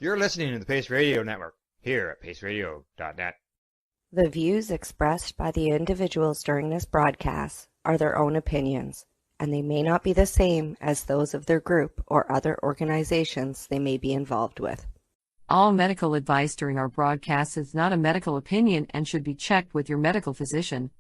You're listening to the Pace Radio Network here at paceradio.net. The views expressed by the individuals during this broadcast are their own opinions, and they may not be the same as those of their group or other organizations they may be involved with. All medical advice during our broadcast is not a medical opinion and should be checked with your medical physician.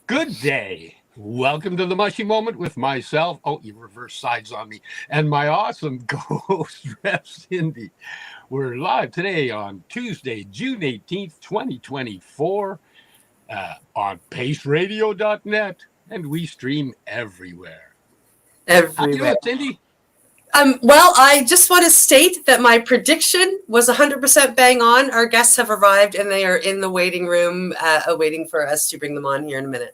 Good day. Welcome to the Mushie Moment with myself. Oh, you reverse sides on me. And my awesome co-host, Rep Cindy. We're live today on Tuesday, June 18th, 2024 on paceradio.net. And we stream everywhere. Everywhere. How you doing, Cindy? Well, I just want to state that my prediction was 100% bang on. Our guests have arrived and they are in the waiting room waiting for us to bring them on here in a minute.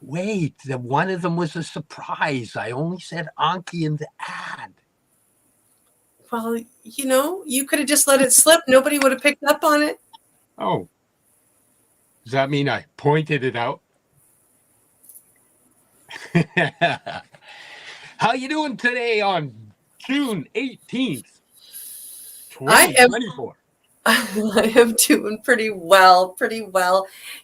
Wait, one of them was a surprise. I only said Anki in the ad. Well, you know, you could have just let it slip. Nobody would have picked up on it. Oh. Does that mean I pointed it out? How you doing today on June 18th, 2024? I am doing pretty well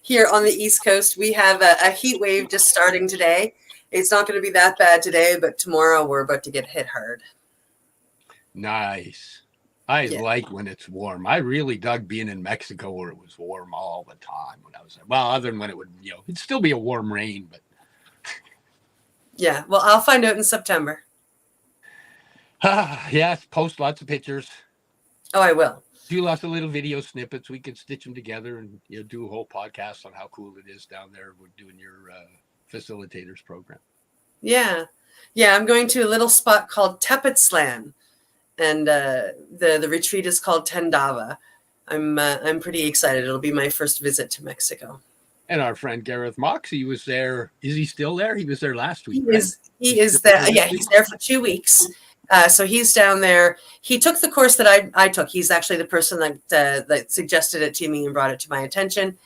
here on the East Coast. We have a heat wave just starting today. It's not going to be that bad today, but tomorrow we're about to get hit hard. Nice. I like when it's warm. I really dug being in Mexico where it was warm all the time when I was there. Well, other than when it would, it'd still be a warm rain, but. Yeah, well, I'll find out in September. Yes, post lots of pictures. Oh, I will. Do lots of little video snippets. We can stitch them together and do a whole podcast on how cool it is down there. We're doing your facilitators program. Yeah, I'm going to a little spot called Tepoztlan, and the retreat is called Tendava. I'm pretty excited. It'll be my first visit to Mexico. And our friend Gareth Moxie was there. Is he still there? He was there last week. He is there. Yeah, he's there for 2 weeks. So he's down there. He took the course that I took. He's actually the person that suggested it to me and brought it to my attention.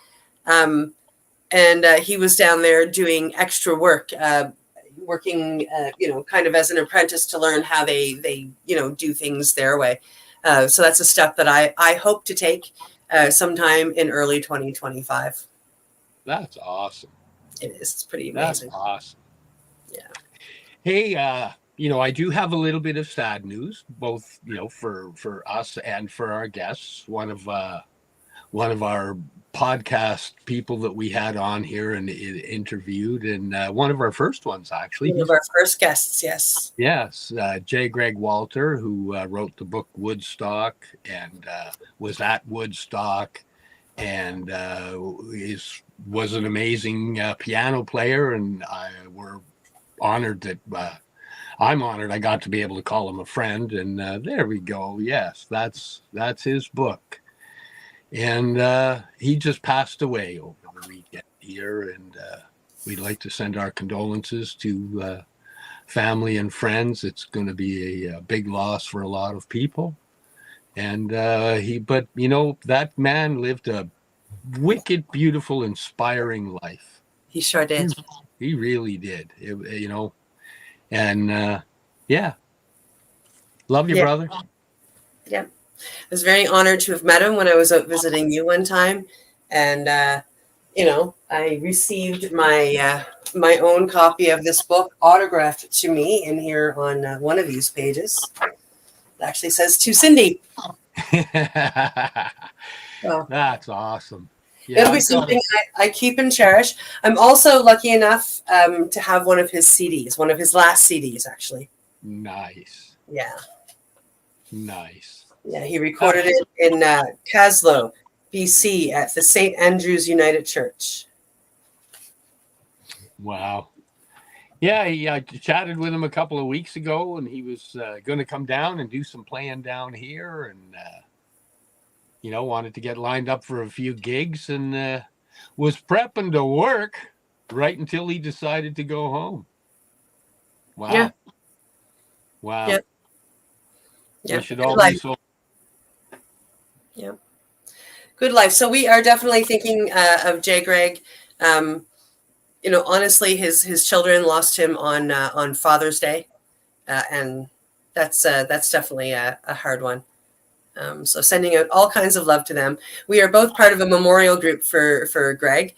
And he was down there doing extra work, working, kind of as an apprentice to learn how they do things their way. So that's a step that I hope to take sometime in early 2025. That's awesome. It is. It's pretty amazing. That's awesome. Yeah. Hey, I do have a little bit of sad news, both, for us and for our guests. One of our podcast people that we had on here and interviewed, and one of our first ones, actually. One of our first guests, yes. Yes, J. Greg Walter, who wrote the book Woodstock and was at Woodstock and was an amazing piano player, and we're honored that I'm honored I got to be able to call him a friend, and there we go. Yes, that's his book, and he just passed away over the weekend here, and we'd like to send our condolences to family and friends. It's going to be a big loss for a lot of people, and that man lived a wicked, beautiful, inspiring life. He sure did. He really did. And love you, brother. Yeah, I was very honored to have met him when I was out visiting you one time, and I received my own copy of this book autographed to me in here on one of these pages. It actually says to Cindy. So, that's awesome. Yeah, it'll be something I keep and cherish. I'm also lucky enough to have one of his CDs, one of his last CDs, actually. Nice. Yeah. Nice. Yeah, he recorded it in Caslow, BC at the St. Andrew's United Church. Wow. Yeah, I chatted with him a couple of weeks ago, and he was going to come down and do some playing down here, and wanted to get lined up for a few gigs, and was prepping to work right until he decided to go home. Wow! Yeah. Wow! Yep. We should all be so. Yeah. Good life. So we are definitely thinking of J. Greg. Honestly, his children lost him on Father's Day, and that's definitely a hard one. So sending out all kinds of love to them. We are both part of a memorial group for Greg,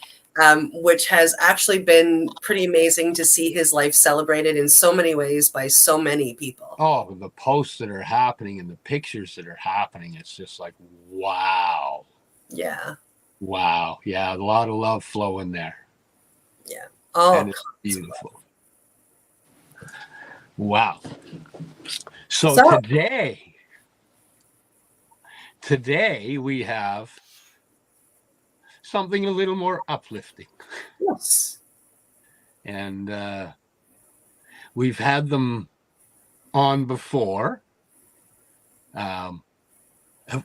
which has actually been pretty amazing to see his life celebrated in so many ways by so many people. Oh, the posts that are happening and the pictures that are happening. It's just like, wow. Yeah. Wow. Yeah. A lot of love flowing there. Yeah. Oh, and it's beautiful. Wow. So today we have something a little more uplifting. Yes. And we've had them on before.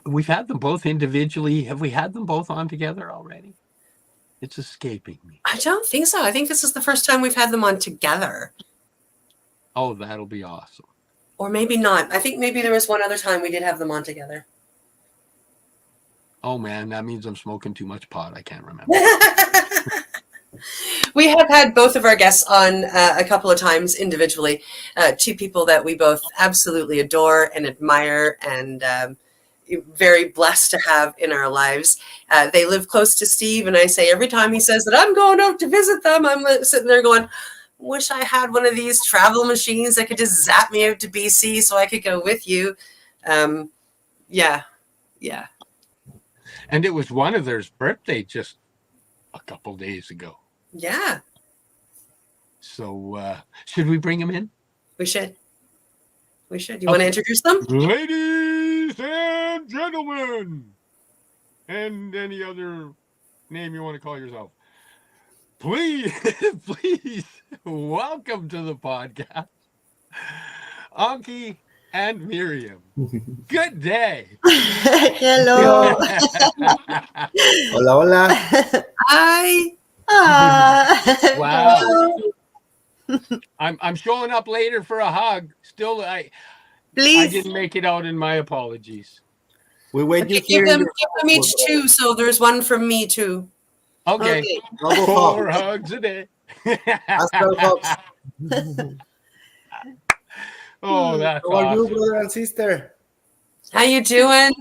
We've had them both individually. Have we had them both on together already? It's escaping me. I don't think so. I think this is the first time we've had them on together. Oh, that'll be awesome. Or maybe not. I think maybe there was one other time we did have them on together. Oh, man, that means I'm smoking too much pot. I can't remember. We have had both of our guests on a couple of times individually. Two people that we both absolutely adore and admire, and very blessed to have in our lives. They live close to Steve, and I say every time he says that I'm going out to visit them, I'm sitting there going, wish I had one of these travel machines that could just zap me out to BC so I could go with you. Yeah. And it was one of their birthday just a couple days ago. Yeah. So should we bring them in? We should. You want to introduce them? Ladies and gentlemen, and any other name you want to call yourself, please welcome to the podcast, Anki and Miriam. Good day. Hello. Hola. Hi. Wow. I'm showing up later for a hug. Still, I didn't make it out, and my apologies. We wait you Give here. them each two, so there's one from me too. Okay. Double 4 hugs a day. Oh, that's How are you, awesome. brother and sister? How you doing?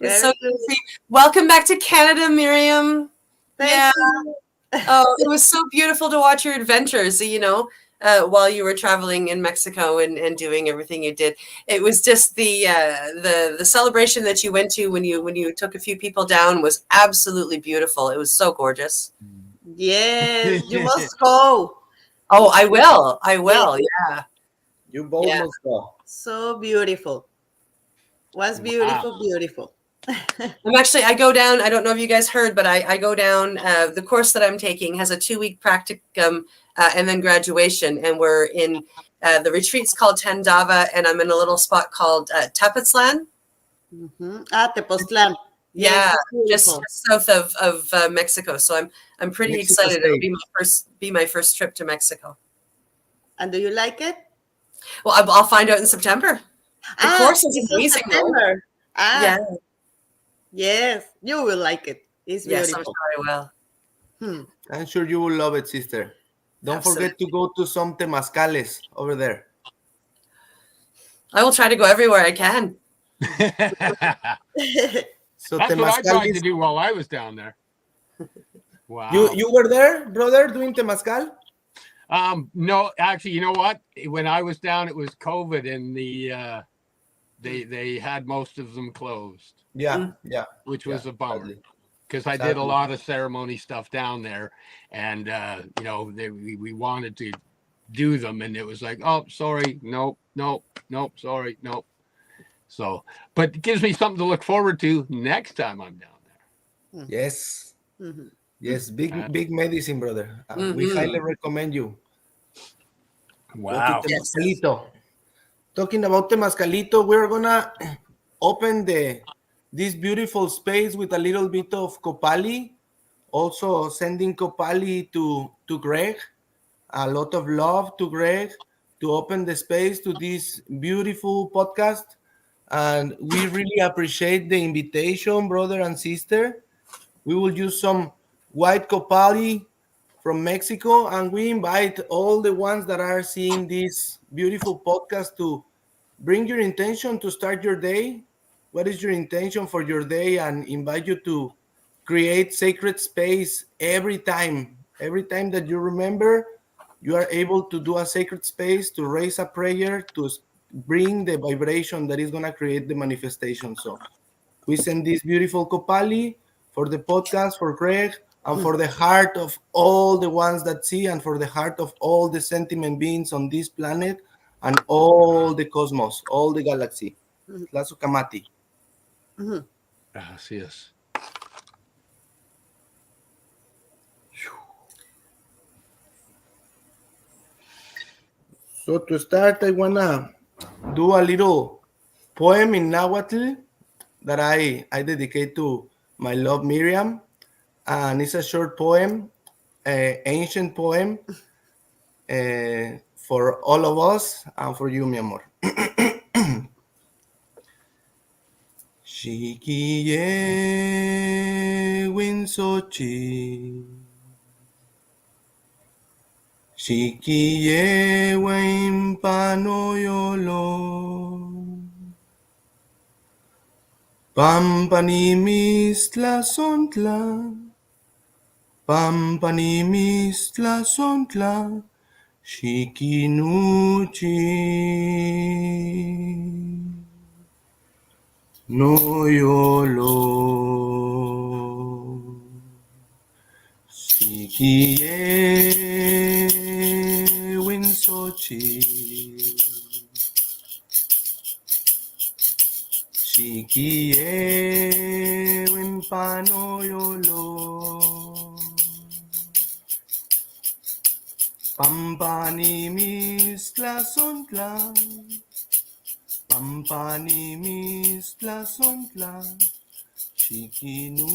It's so good to see you. Welcome back to Canada, Miriam. Thank you. Oh, it was so beautiful to watch your adventures, while you were traveling in Mexico and doing everything you did. It was just the celebration that you went to when you took a few people down was absolutely beautiful. It was so gorgeous. Yes, you must go. Oh, I will. Yeah. You both must go. So beautiful. Was beautiful, Wow. beautiful. I go down. I don't know if you guys heard, but I go down. The course that I'm taking has a 2-week practicum and then graduation. And we're in the retreat's called Tandava, and I'm in a little spot called Tepoztlan. Mm-hmm. Tepoztlan. Yeah, Yes, just south of Mexico. So I'm pretty Mexico excited. State. It'll be my first trip to Mexico. And do you like it? Well, I'll find out in September. The course is it's amazing. though. September. Yeah. Yes, you will like it. It's Yes, I'm beautiful. sure I will. I'm sure you will love it, sister. Don't forget to go to some temazcales over there. I will try to go everywhere I can. So That's what I tried to temazcal. do while I was down there. Wow. You were there, brother, doing temazcal? No, actually, you know what? When I was down, it was COVID, and they had most of them closed. Yeah, which was a bummer, sadly. because I did a lot of ceremony stuff down there, and we wanted to do them, and it was like, oh, sorry, nope, sorry, nope. So, but it gives me something to look forward to next time I'm down there. Yes. Mhm. Yes, big medicine, brother. We highly recommend you Wow. Yes. Temazcalito. Talking about Temazcalito, we're gonna open this beautiful space with a little bit of Copali. Also sending Copali to Greg. A lot of love to Greg to open the space to this beautiful podcast. And we really appreciate the invitation, brother and sister. We will use some white Copali from Mexico, and we invite all the ones that are seeing this beautiful podcast to bring your intention to start your day. What is your intention for your day? And invite you to create sacred space every time. Every time that you remember, you are able to do a sacred space to raise a prayer to bring the vibration that is going to create the manifestation. So we send this beautiful Kopali for the podcast, for Greg, and for the heart of all the ones that see, and for the heart of all the sentiment beings on this planet, and all the cosmos, all the galaxy. Tlasukamati. Así es. So to start, I wanna do a little poem in Nahuatl that I dedicate to my love Miriam, and it's a short poem, ancient poem, for all of us and for you, mi amor. Shikiye winsochi, shikiye wimpanoyolo, pampanimis tlasontla, pampanimis tlasontla, shikinuchi. No yolo, sikie winsochi, sikie wimpano yolo, pampani mis tlasontla. Pampani mis tlasontla, chikinu,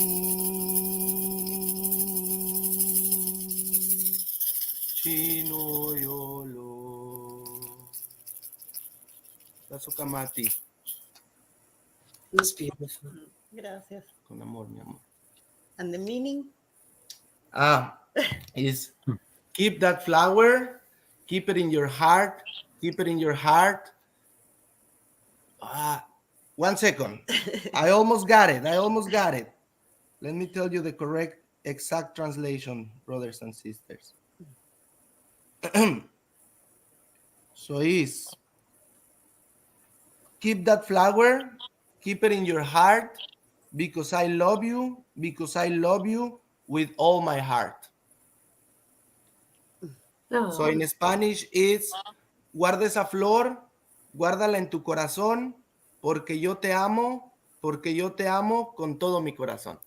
chino yolo. Tlasukamati. That's beautiful. Gracias. Con amor, mi amor. And the meaning? Is keep that flower, keep it in your heart, keep it in your heart. 1 second. I almost got it. Let me tell you the correct, exact translation, brothers and sisters. So is keep that flower, keep it in your heart, because I love you with all my heart. No. So in Spanish it's guarda esa flor, guárdala en tu corazón, porque yo te amo con todo mi corazón.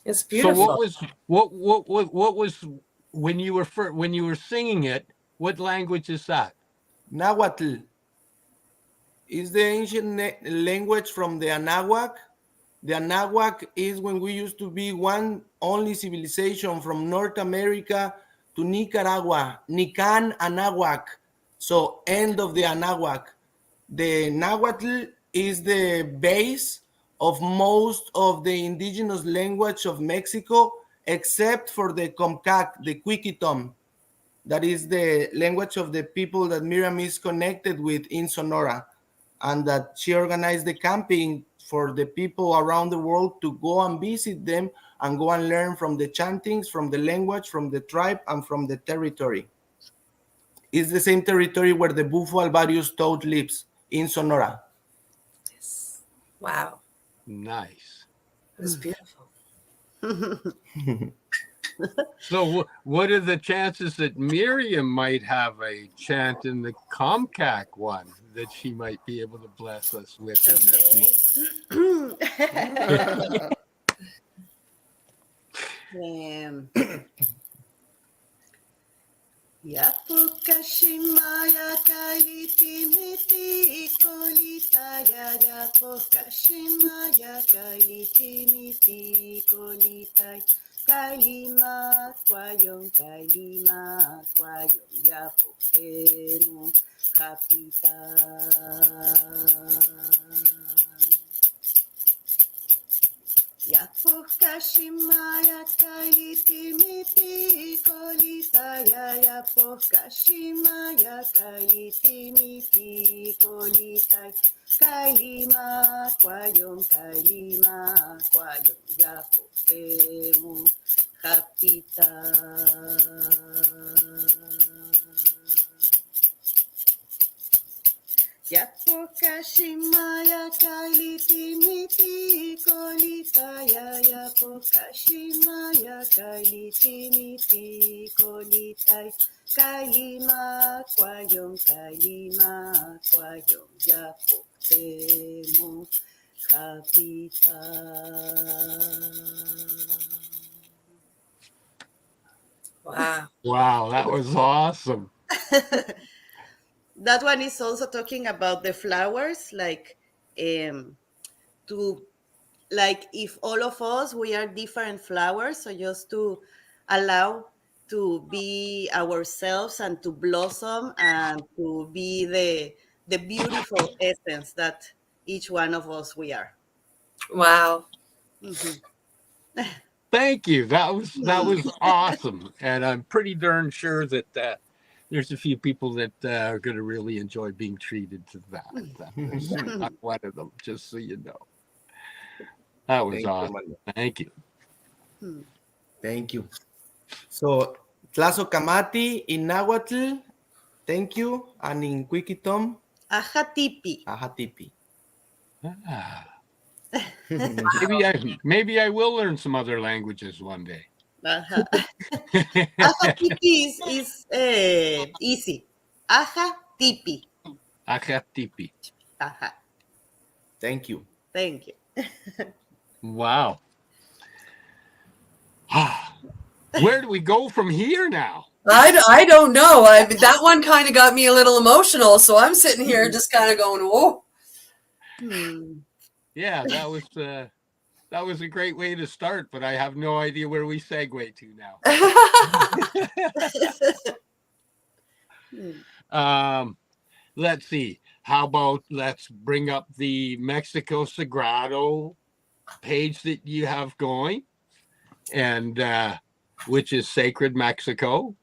It's So beautiful. what was when you were singing it? What language is that? Nahuatl is the ancient language from the Anahuac. The Anahuac is when we used to be one only civilization from North America to Nicaragua, Nican Anahuac. So end of the Anahuac. The Nahuatl is the base of most of the indigenous language of Mexico, except for the Comcac, the Quiquitom. That is the language of the people that Miriam is connected with in Sonora, and that she organized the camping for the people around the world to go and visit them and go and learn from the chantings, from the language, from the tribe, and from the territory. It's the same territory where the Bufo Alvarius toad lives, in Sonora. Yes. Wow. Nice. It's beautiful. So what are the chances that Miriam might have a chant in the Comcac one that she might be able to bless us with in this month? Yapukashimaya kalitimiti kolitaya yapukashimaya kalitimiti kolitai kalima kwayong yapukenu kapitan. Yapokashimaya kalitimiti kolitaya yapokashimaya kalitimiti kolitai kalima kwayong yapokemu kapitan. Yapokashimaya kalitimiti kolitaya yapokashimaya kalitimiti kolitai kalima kwayong yapokemu kapitan. Wow. Wow, that was awesome. That one is also talking about the flowers, like to like if all of us we are different flowers, so just to allow to be ourselves and to blossom and to be the beautiful essence that each one of us we are. Wow. Mhm. Thank you. That was awesome, and I'm pretty darn sure that there's a few people that are going to really enjoy being treated to that. I'm one of them, just so you know. That was awesome. Thank you. Thank you. So, Tlazokamati in Nahuatl, thank you, and in Quiquitom, Ajatipi. Ajatipi. Maybe I will learn some other languages one day. Ajatipi is easy. Ajatipi. Ajatipi. Ajá. Thank you. Thank you. Wow. Where do we go from here now? I don't know. I mean, that one kind of got me a little emotional, so I'm sitting here just kind of going, whoa. Yeah, that was a great way to start, but I have no idea where we segue to now. Let's see. How about let's bring up the Mexico Sagrado page that you have going, and which is Sacred Mexico,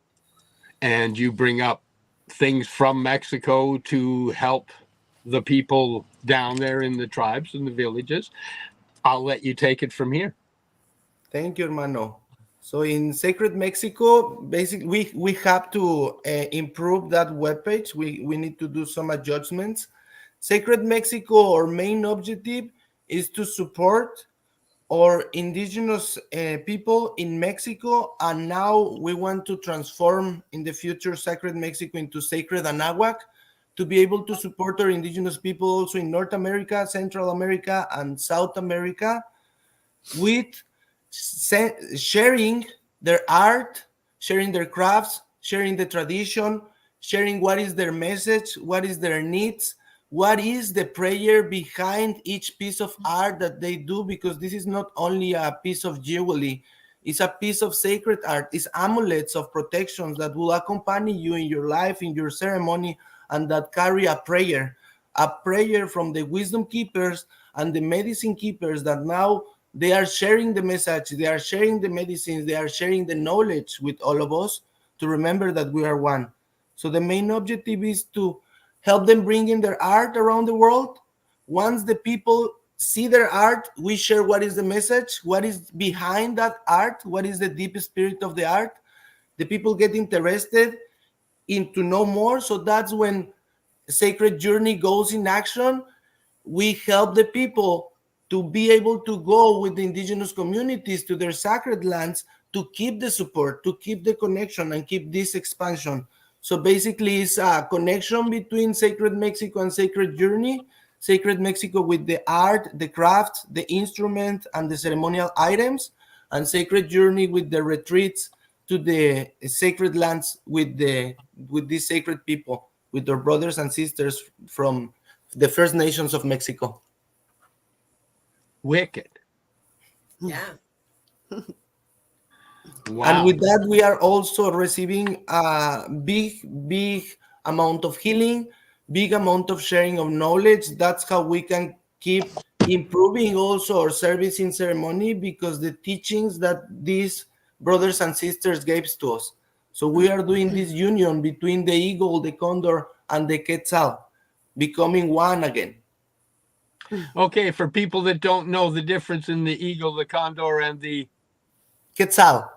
and you bring up things from Mexico to help the people down there in the tribes and the villages. I'll let you take it from here. Thank you, hermano. So in Sacred Mexico, basically we have to improve that webpage. We need to do some adjustments. Sacred Mexico, our main objective is to support our indigenous people in Mexico, and now we want to transform in the future Sacred Mexico into Sacred Anáhuac to be able to support our indigenous people also in North America, Central America, and South America with sharing their art, sharing their crafts, sharing the tradition, sharing what is their message, what is their needs, what is the prayer behind each piece of art that they do, because this is not only a piece of jewelry, it's a piece of sacred art. It's amulets of protections that will accompany you in your life, in your ceremony, and that carry a prayer from the wisdom keepers and the medicine keepers that now they are sharing the message, they are sharing the medicines, they are sharing the knowledge with all of us to remember that we are one. So the main objective is to help them bring in their art around the world. Once the people see their art, we share what is the message, what is behind that art, what is the deep spirit of the art. The people get interested in to know more. So that's when Sacred Journey goes in action. We help the people to be able to go with the indigenous communities to their sacred lands to keep the support, to keep the connection, and keep this expansion. So basically, it's a connection between Sacred Mexico and Sacred Journey. Sacred Mexico with the art, the craft, the instrument, and the ceremonial items, and Sacred Journey with the retreats to the sacred lands with these sacred people, with their brothers and sisters from the First Nations of Mexico. Wicked. Yeah. Wow. And with that, we are also receiving a big amount of healing, big amount of sharing of knowledge. That's how we can keep improving also our service in ceremony, because the teachings that these brothers and sisters gave to us. So we are doing this union between the eagle, the condor, and the quetzal, becoming one again. Okay, for people that don't know the difference in the eagle, the condor, and the Quetzal.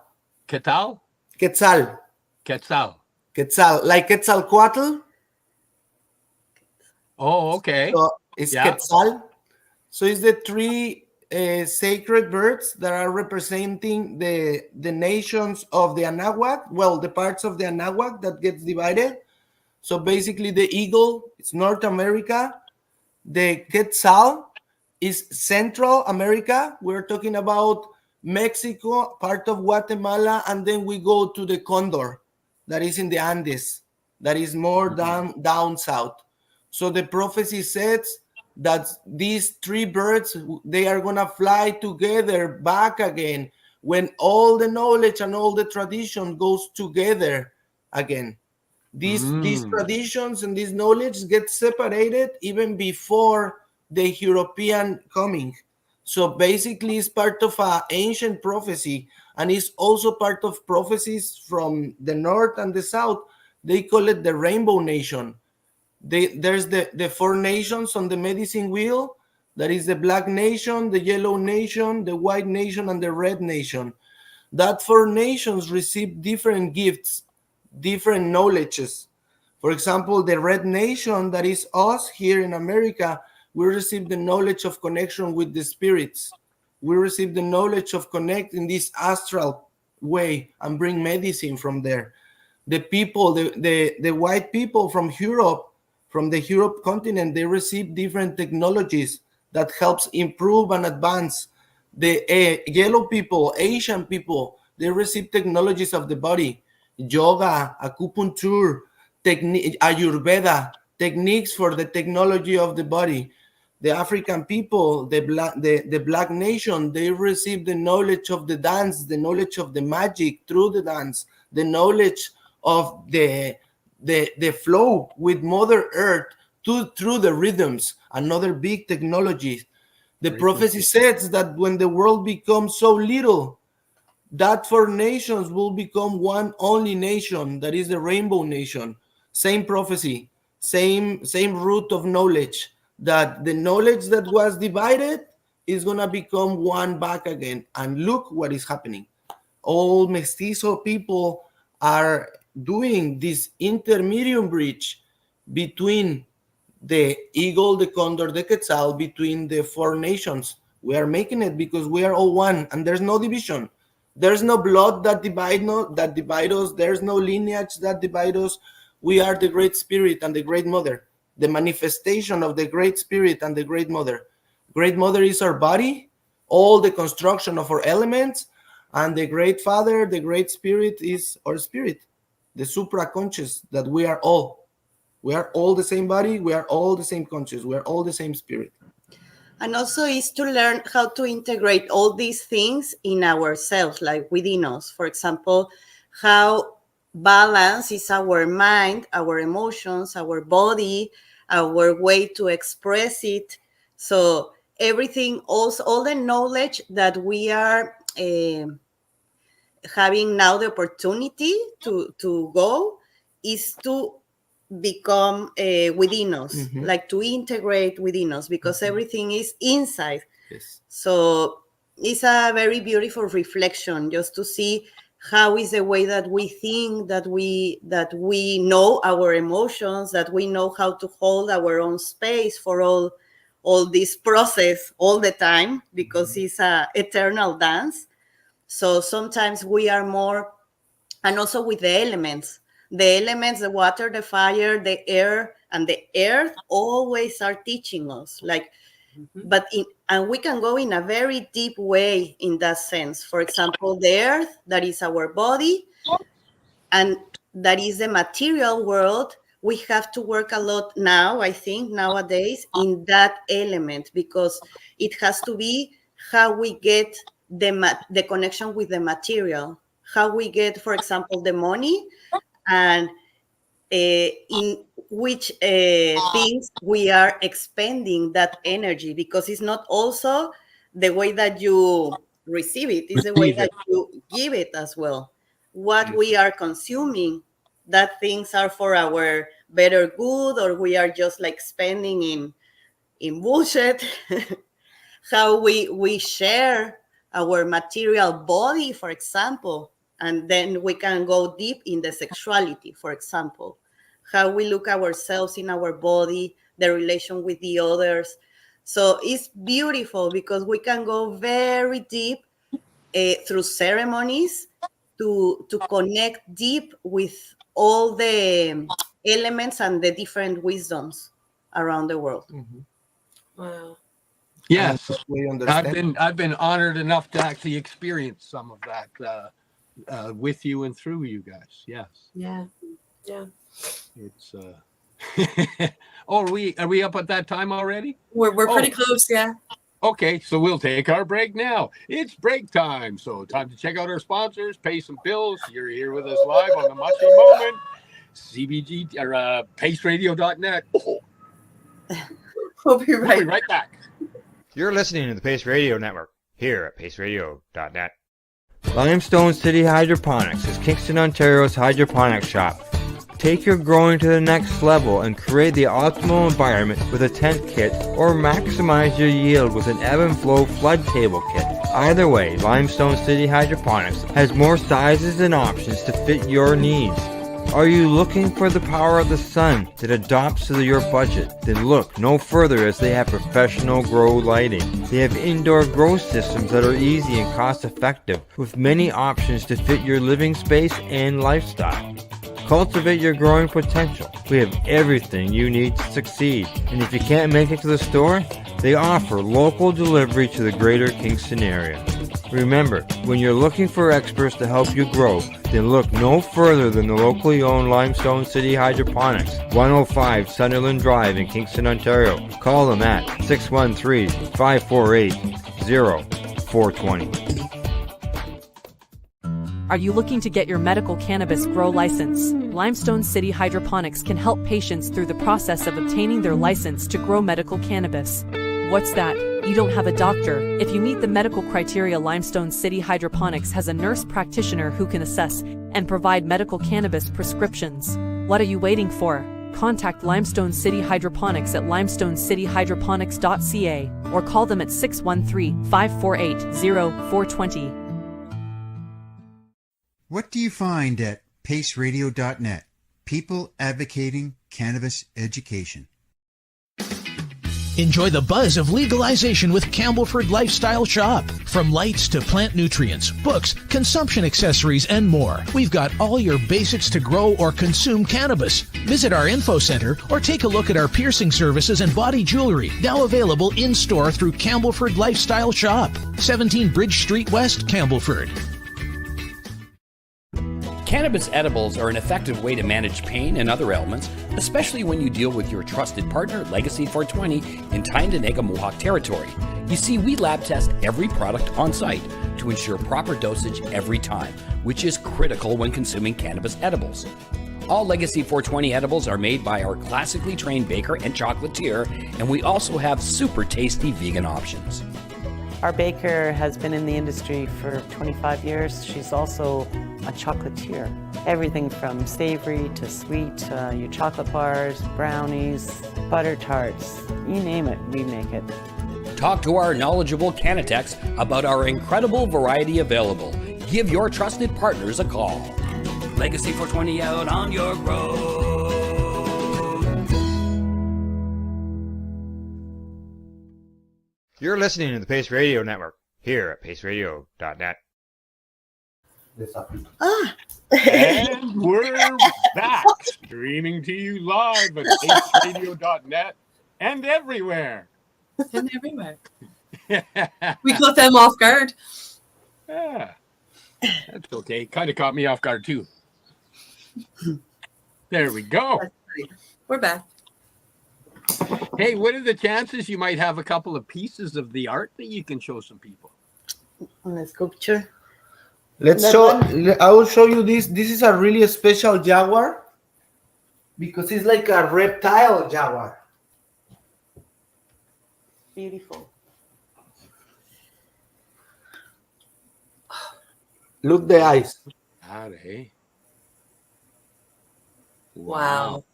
quetzal? Quetzal. Quetzal. Quetzal. Like Quetzalcoatl. Oh, okay. So it's Yeah. Quetzal. So it's the three sacred birds that are representing the nations of the Anahuac. Well, the parts of the Anahuac that gets divided. So basically the eagle is North America. The Quetzal is Central America. We're talking about Mexico, part of Guatemala, and then we go to the condor that is in the Andes, that is more down south. So the prophecy says that these three birds, they are going to fly together back again when all the knowledge and all the tradition goes together again. These traditions and this knowledge get separated even before the European coming. So basically it's part of an ancient prophecy, and it's also part of prophecies from the north and the south. They call it the Rainbow Nation. There's the four nations on the medicine wheel. That is the Black Nation, the Yellow Nation, the White Nation, and the Red Nation. That four nations receive different gifts, different knowledges. For example, the Red Nation, that is us here in America, we receive the knowledge of connection with the spirits. We receive the knowledge of connect in this astral way and bring medicine from there. The people, the white people from Europe, from the Europe continent, they receive different technologies that helps improve and advance. The yellow people, Asian people, they receive technologies of the body, yoga, acupuncture, Ayurveda, techniques for the technology of the body. The African people, the Black Nation, they receive the knowledge of the dance, the knowledge of the magic through the dance, the knowledge of the flow with Mother Earth through the rhythms, another big technology. The prophecy says that when the world becomes so little, that four nations will become one only nation, that is the Rainbow Nation. Same prophecy, same root of knowledge, that the knowledge that was divided is going to become one back again. And look what is happening. All mestizo people are doing this intermediate bridge between the eagle, the condor, the quetzal, between the four nations. We are making it because we are all one, and there's no division. There's no blood that divide us. There's no lineage that divide us. We are the Great Spirit and the Great Mother, the manifestation of the Great Spirit and the Great Mother. Great Mother is our body, all the construction of our elements, and the Great Father, the Great Spirit, is our spirit, the supra-conscious, that we are all. We are all the same body. We are all the same conscious. We are all the same spirit. And also is to learn how to integrate all these things in ourselves, like within us. For example, how balance is our mind, our emotions, our body, our way to express it. So everything, also all the knowledge that we are having now the opportunity to go is to become within us, like to integrate within us, because everything is inside. Yes. So it's a very beautiful reflection just to see how is the way that we think, that we know our emotions, that we know how to hold our own space for all this process all the time, because it's a eternal dance. So sometimes we are more, and also with the elements, the water, the fire, the air, and the earth always are teaching us. Like, and we can go in a very deep way in that sense. For example, the earth, that is our body, And that is the material world. We have to work a lot now, I think, nowadays, in that element, because it has to be how we get the connection with the material, how we get, for example, the money, and in which things we are expending that energy, because it's not also the way that you receive it, it's the way that you give it as well. What we are consuming, that things are for our better good, or we are just like spending in bullshit. How we share our material body, for example, and then we can go deep in the sexuality, for example, how we look ourselves in our body, the relation with the others. So it's beautiful because we can go very deep through ceremonies to connect deep with all the elements and the different wisdoms around the world. Wow. Yes, We understand. I've been honored enough to actually experience some of that with you and through you guys. Yes. Yeah. It's oh, are we up at that time already? We're pretty close, yeah. Okay, so we'll take our break now. It's break time, so time to check out our sponsors, pay some bills. You're here with us live on the Mushie Moment, CBG or paceradio.net. We'll be We'll be right back. You're listening to the Pace Radio Network here at paceradio.net. Limestone City Hydroponics is Kingston, Ontario's hydroponics shop. Take your growing to the next level and create the optimal environment with a tent kit, or maximize your yield with an ebb and flow flood table kit. Either way, Limestone City Hydroponics has more sizes and options to fit your needs. Are you looking for the power of the sun that adapts to your budget? Then look no further, as they have professional grow lighting. They have indoor grow systems that are easy and cost effective, with many options to fit your living space and lifestyle. Cultivate your growing potential. We have everything you need to succeed. And if you can't make it to the store, they offer local delivery to the greater Kingston area. Remember, when you're looking for experts to help you grow, then look no further than the locally owned Limestone City Hydroponics, 105 Sunderland Drive in Kingston, Ontario. Call them at 613-548-0420. Are you looking to get your medical cannabis grow license? Limestone City Hydroponics can help patients through the process of obtaining their license to grow medical cannabis. What's that? You don't have a doctor? If you meet the medical criteria, Limestone City Hydroponics has a nurse practitioner who can assess and provide medical cannabis prescriptions. What are you waiting for? Contact Limestone City Hydroponics at limestonecityhydroponics.ca or call them at 613-548-0420. What do you find at paceradio.net? People advocating cannabis education. Enjoy the buzz of legalization with Campbellford Lifestyle Shop. From lights to plant nutrients, books, consumption accessories, and more, we've got all your basics to grow or consume cannabis. Visit our info center or take a look at our piercing services and body jewelry, now available in-store through Campbellford Lifestyle Shop, 17 Bridge Street West, Campbellford. Cannabis edibles are an effective way to manage pain and other ailments, especially when you deal with your trusted partner, Legacy 420, in Tyendinaga Mohawk territory. You see, we lab test every product on site to ensure proper dosage every time, which is critical when consuming cannabis edibles. All Legacy 420 edibles are made by our classically trained baker and chocolatier, and we also have super tasty vegan options. Our baker has been in the industry for 25 years. She's also a chocolatier. Everything from savory to sweet, your chocolate bars, brownies, butter tarts, you name it, we make it. Talk to our knowledgeable Cannatex about our incredible variety available. Give your trusted partners a call. Legacy 420 out on your road. You're listening to the Pace Radio Network here at paceradio.net. And we're back, streaming to you live at paceradio.net and everywhere. And everywhere. We caught them off guard. Yeah. That's okay. Kind of caught me off guard too. There we go. We're back. Hey, what are the chances you might have a couple of pieces of the art that you can show some people? On a sculpture. Let's show. I will show you this. This is a really special jaguar because it's like a reptile jaguar. Beautiful. Look the eyes. Hey. Wow.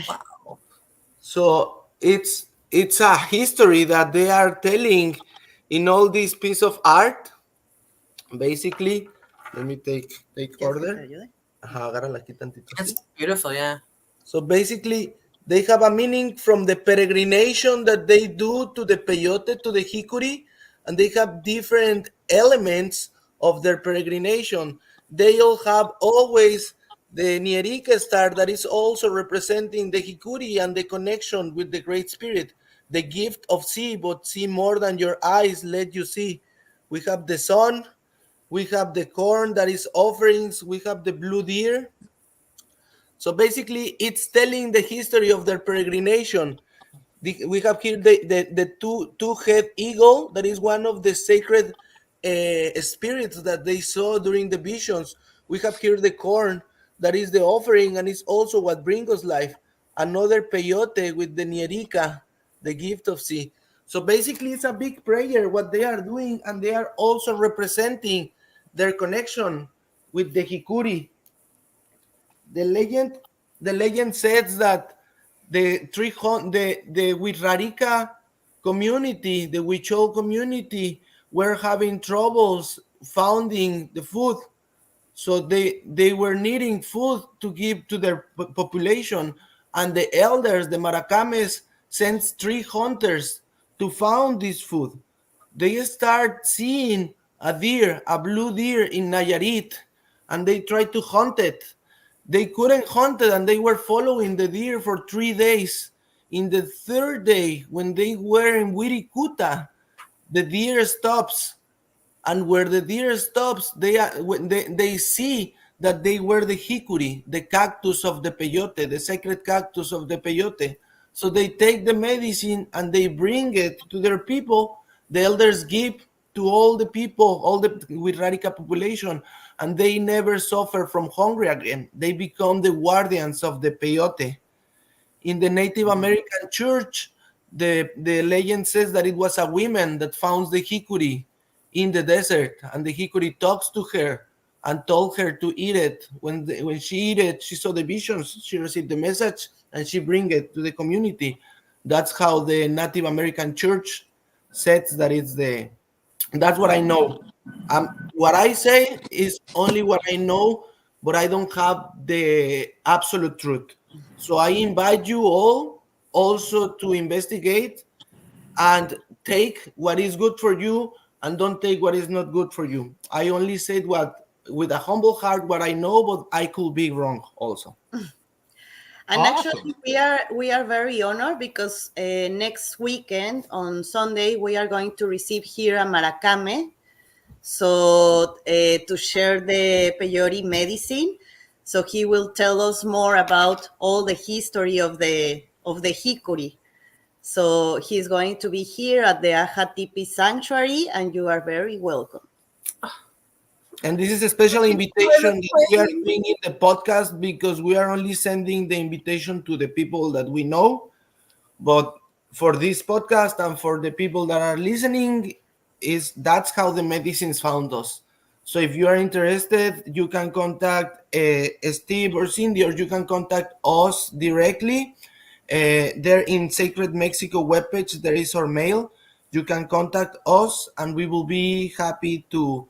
Wow. So it's a history that they are telling in all these piece of art. Basically, let me take order. It's beautiful, yeah. So basically, they have a meaning from the peregrination that they do to the peyote, to the hikuri, and they have different elements of their peregrination. They all have always the Nierika star that is also representing the hikuri and the connection with the Great Spirit. The gift of see, but see more than your eyes let you see. We have the sun, we have the corn that is offerings, we have the blue deer. So basically, it's telling the history of their peregrination. We have here the two-head eagle that is one of the sacred spirits that they saw during the visions. We have here the corn that is the offering and is also what brings us life. Another peyote with the nierika, the gift of sea. So basically, it's a big prayer what they are doing, and they are also representing their connection with the hikuri. The legend says that the wixarika community, the huichol community, were having troubles founding the food. So they were needing food to give to their population. And the elders, the maracames, sent 3 hunters to found this food. They start seeing a deer, a blue deer in Nayarit, and they tried to hunt it. They couldn't hunt it, and they were following the deer for 3 days. In the 3rd day, when they were in Wirikuta, the deer stops. And where the deer stops, they see that they were the hikuri, the cactus of the peyote, the sacred cactus of the peyote. So they take the medicine and they bring it to their people. The elders give to all the people, all the wixarika population, and they never suffer from hunger again. They become the guardians of the peyote. In the Native American church, the legend says that it was a woman that found the hikuri in the desert, and the hikuri talks to her and told her to eat it. When she eat it, she saw the visions, she received the message, and she bring it to the community. That's how the Native American church says that it's the. That's what I know. What I say is only what I know, but I don't have the absolute truth. So I invite you all also to investigate and take what is good for you and don't take what is not good for you. I only said what with a humble heart what I know, but I could be wrong also. And actually, we are very honored because next weekend on Sunday we are going to receive here a maracame, so to share the peyote medicine. So he will tell us more about all the history of the hikuri. So he's going to be here at the Ajatipi Sanctuary, and you are very welcome. And this is a special invitation that we are doing in the podcast because we are only sending the invitation to the people that we know. But for this podcast and for the people that are listening, that's how the medicines found us. So if you are interested, you can contact Steve or Cindy, or you can contact us directly. There in Sacred Mexico webpage, there is our mail. You can contact us, and we will be happy to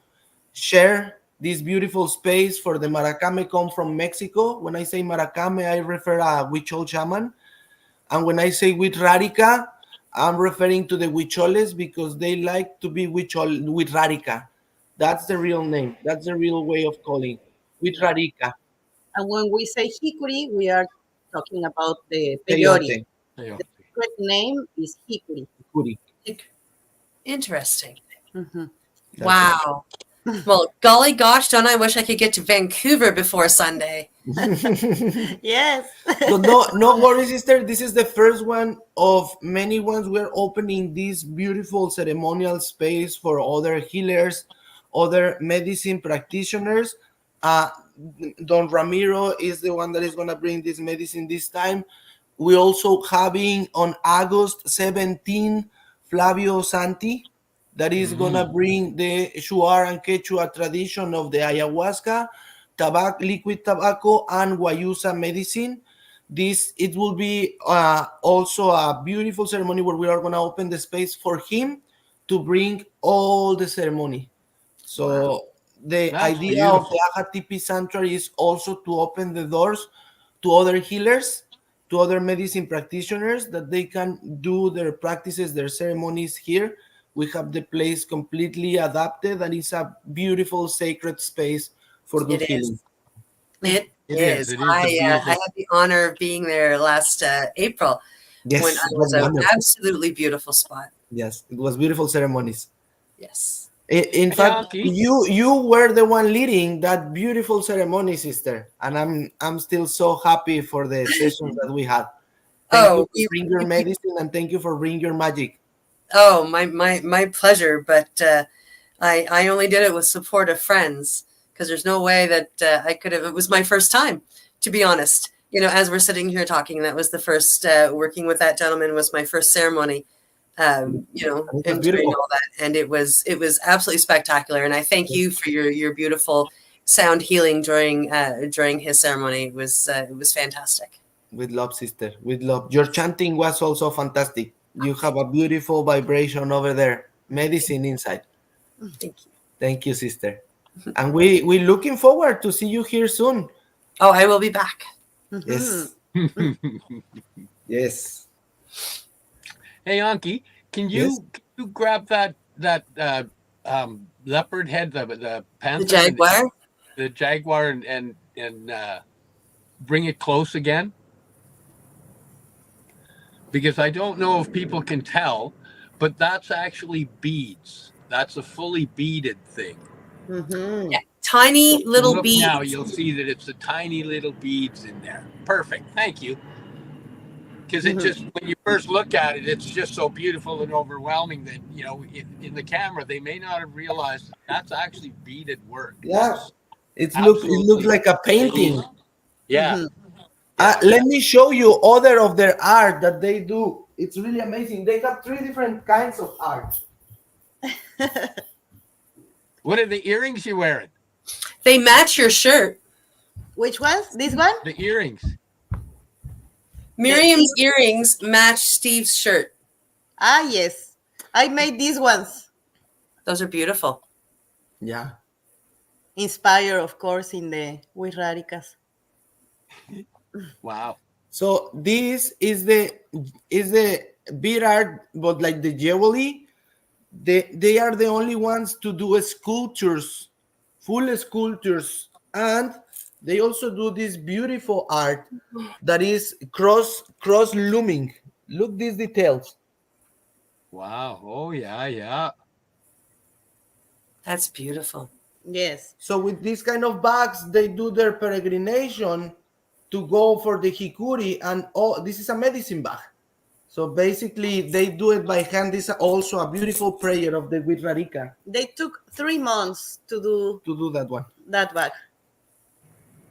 share this beautiful space for the maracame come from Mexico. When I say maracame, I refer a huichol shaman. And when I say wixarika, I'm referring to the huicholes because they like to be wixarika. That's the real name. That's the real way of calling wixarika. And when we say hikuri, we are talking about the Peyote. peyote. The correct name is hikuri. Hikuri. Interesting. Mm-hmm. Wow. Well, golly gosh, don't I wish I could get to Vancouver before Sunday. Yes. So no worries, sister. This is the first one of many ones. We're opening this beautiful ceremonial space for other healers, other medicine practitioners. Don Ramiro is the one that is going to bring this medicine this time. We also having on August 17 Flavio Santi that is gonna bring the Shuar and Quechua tradition of the ayahuasca, liquid tobacco, and Guayusa medicine. It will be also a beautiful ceremony where we are gonna open the space for him to bring all the ceremony. So the That's idea of beautiful. the Agatipi Sanctuary is also to open the doors to other healers, to other medicine practitioners, that they can do their practices, their ceremonies here. We have the place completely adapted, and it's a beautiful sacred space for the It healing. is. It It is. is a I beautiful. had the honor of being there last April Yes, when I it was was an wonderful. absolutely beautiful spot. Yes, it was beautiful ceremonies. Yes. In Hey, fact, Anki. you were the one leading that beautiful ceremony, sister, and I'm still so happy for the sessions that we had. Thank you for bringing your medicine, and thank you for bringing your magic. Oh, my pleasure. But I only did it with support of friends, because there's no way that I could have. It was my first time, to be honest. You know, as we're sitting here talking, that was the first working with that gentleman was my first ceremony. You know, and doing all that, and it was absolutely spectacular. And I thank you for your beautiful sound healing during his ceremony. It was fantastic. With love, sister. With love. Your chanting was also fantastic. You have a beautiful vibration over there. Medicine inside. Thank you. Thank you, sister. And we looking forward to see you here soon. Oh, I will be back. Yes. Yes. Hey, Anki, can you grab that leopard head, the panther, The jaguar? the jaguar, and bring it close again? Because I don't know if people can tell, but that's actually beads. That's a fully beaded thing. Mm-hmm. Yeah, tiny little Look beads. now, you'll see that it's the tiny little beads in there. Perfect. Thank you. Because it just, when you first look at it, it's just so beautiful and overwhelming that, you know, in the camera, they may not have realized that's actually beaded work. Yeah. It looks like a painting. Yeah. Let me show you other of their art that they do. It's really amazing. They have 3 different kinds of art. What are the earrings you're wearing? They match your shirt. Which ones? This one? The earrings. Miriam's earrings match Steve's shirt. Ah, yes. I made these ones. Those are beautiful. Yeah. Inspired, of course, in the wixarikas. Wow. So this is the bead art, but like the jewelry, they are the only ones to do sculptures, full sculptures, and they also do this beautiful art that is cross looming. Look these details. Wow. Oh yeah, yeah. That's beautiful. Yes. So with these kind of bags, they do their peregrination to go for the hikuri, and this is a medicine bag. So basically, they do it by hand. This is also a beautiful prayer of the wixarika. They took 3 months to do that one. That bag.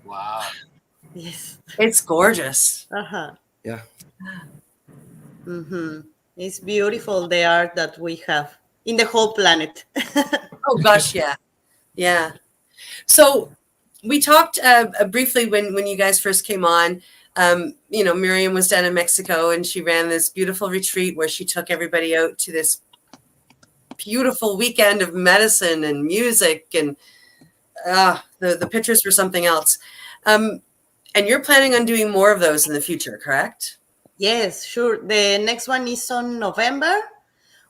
Wow. Yes. It's gorgeous. Uh-huh. Yeah. Mm-hmm. It's beautiful, the art that we have in the whole planet. Oh gosh, yeah. Yeah. So we talked briefly when you guys first came on. You know, Miriam was down in Mexico, and she ran this beautiful retreat where she took everybody out to this beautiful weekend of medicine and music, and the pictures were something else. And you're planning on doing more of those in the future, correct? Yes, sure. The next one is on November.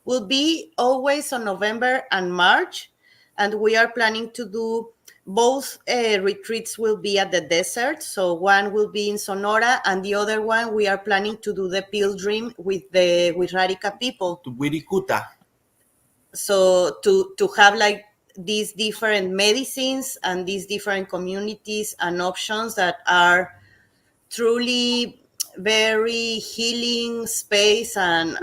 Will be always on November and March. And we are planning to do both retreats will be at the desert. So one will be in Sonora, and the other one we are planning to do the pilgrim with the Wixárika people. To Wirikuta. So to have like these different medicines and these different communities and options that are truly very healing space, and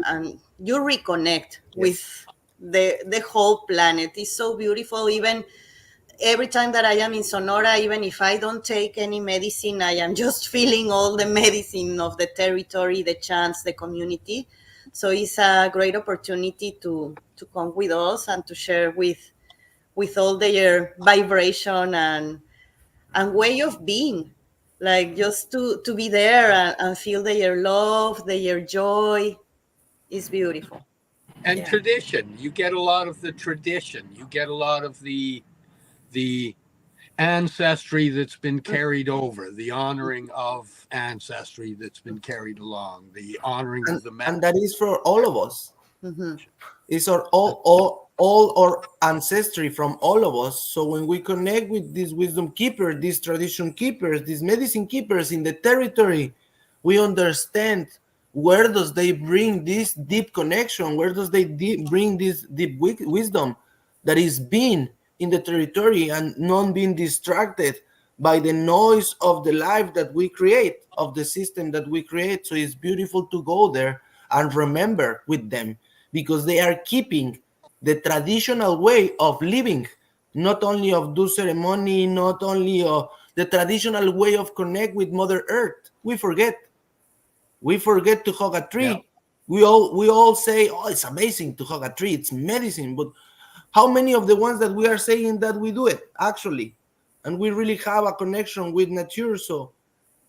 you reconnect with the whole planet. It's so beautiful. Even every time that I am in Sonora, even if I don't take any medicine, I am just feeling all the medicine of the territory, the chants, the community. So it's a great opportunity to come with us and to share with all their vibration and way of being, like just to be there and feel their love, their joy. Is beautiful. And tradition, you get a lot of the tradition, you get a lot of the ancestry that's been carried over, the honoring of ancestry that's been carried along, the honoring of the and that is for all of us. Mm-hmm. It's all our ancestry from all of us. So when we connect with these wisdom keepers, these tradition keepers, these medicine keepers in the territory, we understand where does they bring this deep connection, where does they bring this deep wisdom that is being in the territory and not being distracted by the noise of the life that we create, of the system that we create. So it's beautiful to go there and remember with them, because they are keeping the traditional way of living, not only of do ceremony, not only of the traditional way of connect with Mother Earth. We forget to hug a tree. We all say, oh, it's amazing to hug a tree, it's medicine. But how many of the ones that we are saying that we do it actually, and we really have a connection with nature? So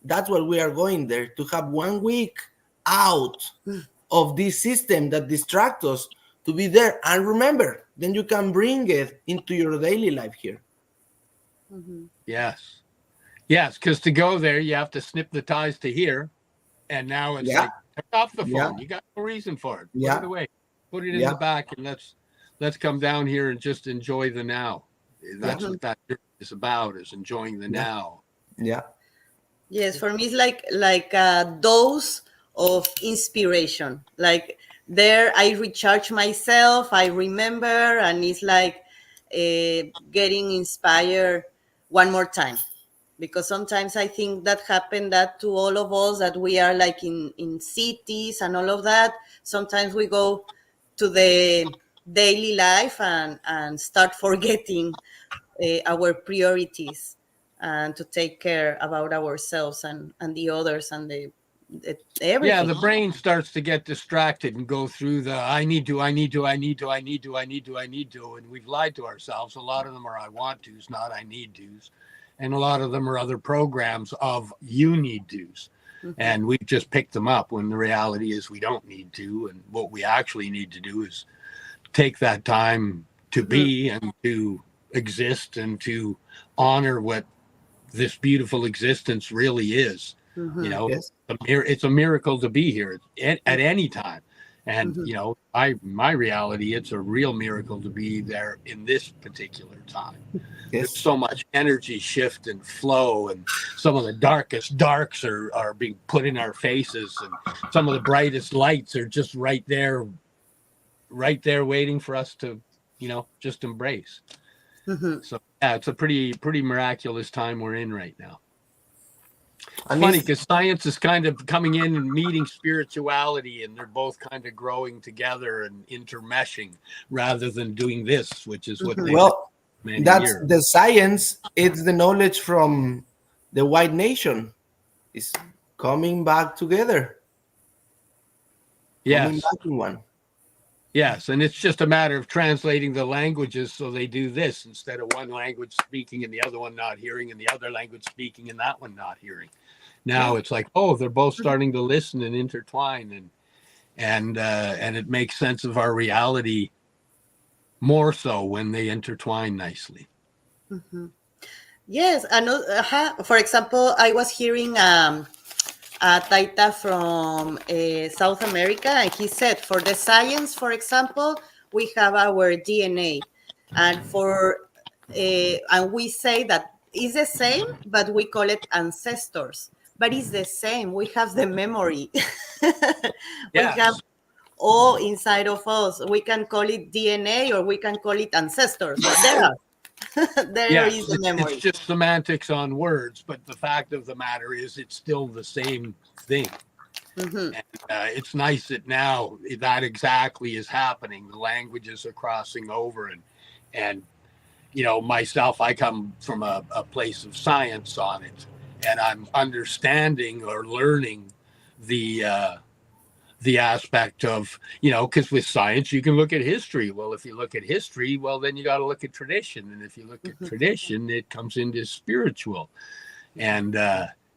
that's what we are going there, to have 1 week out of this system that distracts us, to be there and remember. Then you can bring it into your daily life here. Mm-hmm. Yes, because to go there, you have to snip the ties to here, and now it's like, turn off the phone. You got no reason for it. Put it away. Put it in the back, and let's come down here and just enjoy the now. That's what that is about, is enjoying the now. Yeah. Yes, for me it's like a dose of inspiration. Like there I recharge myself, I remember, and it's like getting inspired one more time. Because sometimes I think that happened that to all of us, that we are like in cities and all of that. Sometimes we go to the daily life and start forgetting our priorities, and to take care about ourselves and the others and the everything. Yeah, the brain starts to get distracted and go through the I need to, and we've lied to ourselves. A lot of them are I want to's, not I need to's. And a lot of them are other programs of you need to's. Mm-hmm. And we've just picked them up when the reality is we don't need to. And what we actually need to do is take that time to be and to exist and to honor what this beautiful existence really is. Mm-hmm. You know, it's a miracle to be here at any time. And, you know, my reality, it's a real miracle to be there in this particular time. There's so much energy shift and flow, and some of the darkest darks are being put in our faces, and some of the brightest lights are just right there waiting for us to, you know, just embrace. Mm-hmm. So yeah, it's a pretty miraculous time we're in right now. It's funny because science is kind of coming in and meeting spirituality, and they're both kind of growing together and intermeshing rather than doing this, which is what they that's years. The science. It's the knowledge from the white nation is coming back together. Yes. Coming back in one. Yes, and it's just a matter of translating the languages so they do this instead of one language speaking and the other one not hearing, and the other language speaking and that one not hearing. Now it's like, oh, they're both starting to listen and intertwine, and it makes sense of our reality more so when they intertwine nicely. Mm-hmm. Yes, for example, I was hearing a Taita from South America, and he said, for the science, for example, we have our DNA, and and we say that it's the same, but we call it ancestors. But it's the same. We have the memory. We have all inside of us. We can call it DNA or we can call it ancestors. But there is the memory. It's just semantics on words, but the fact of the matter is it's still the same thing. Mm-hmm. And it's nice that now that exactly is happening. The languages are crossing over, and you know, myself, I come from a place of science on it, and I'm understanding or learning the aspect of, you know, because with science you can look at history. Well, if you look at history, well, then you got to look at tradition, and if you look at tradition, it comes into spiritual. And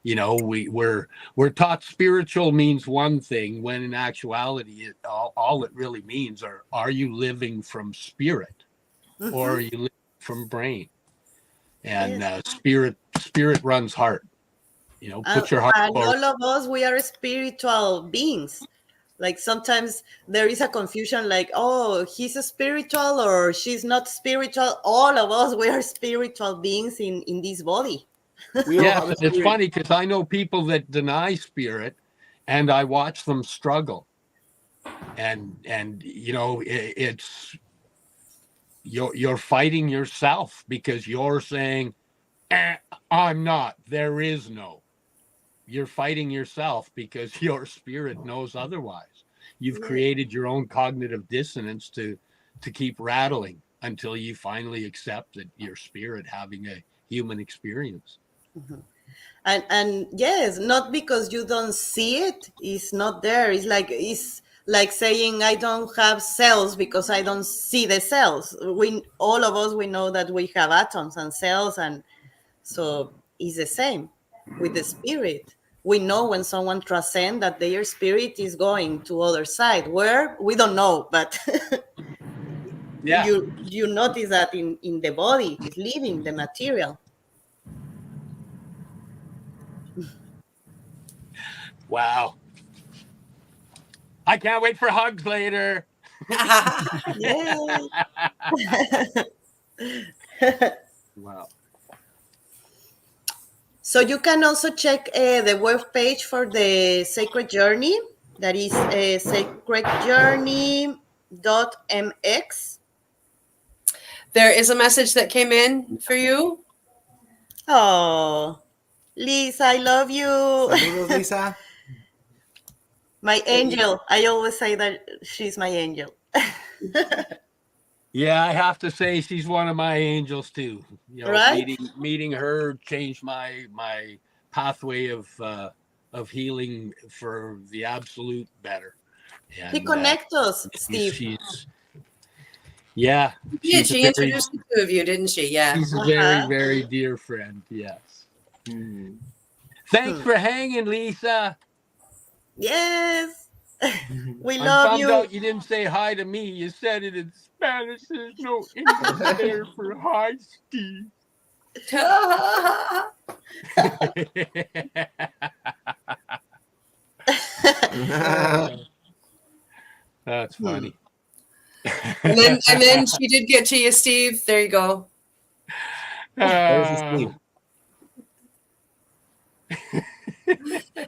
you know, we're taught spiritual means one thing, when in actuality all it really means are you living from spirit, or are you living from brain? And spirit runs heart. You know, put your heart and forward. all of us, we are spiritual beings. Like sometimes there is a confusion, like, oh, he's a spiritual or she's not spiritual. All of us, we are spiritual beings in this body. Yes, it's funny because I know people that deny spirit, and I watch them struggle. And you know, it's you're fighting yourself because you're saying, I'm not. There is no. You're fighting yourself because your spirit knows otherwise. You've created your own cognitive dissonance to keep rattling until you finally accept that your spirit having a human experience. Mm-hmm. And yes, not because you don't see it, it's not there. It's like saying I don't have cells because I don't see the cells. All of us, we know that we have atoms and cells, and so it's the same with the spirit. We know when someone transcends that their spirit is going to other side. Where? We don't know, but you notice that in the body, it's living, the material. Wow. I can't wait for hugs later. Wow. So you can also check the web page for the Sacred Journey. That is sacredjourney.mx. There is a message that came in for you. Oh, Lisa, I love you. Saludos, Lisa. My angel. I always say that she's my angel. Yeah, I have to say she's one of my angels too. You know, right? meeting her changed my pathway of healing for the absolute better. And, he connects us, Steve. She introduced the two of you, didn't she? Yeah. She's a very, very dear friend. Yes. Thanks for hanging, Lisa. Yes. We I'm love bummed you. out you didn't say hi to me. You said it in Spanish. There's no English there for hi, Steve. That's funny. And then she did get to you, Steve. There you go.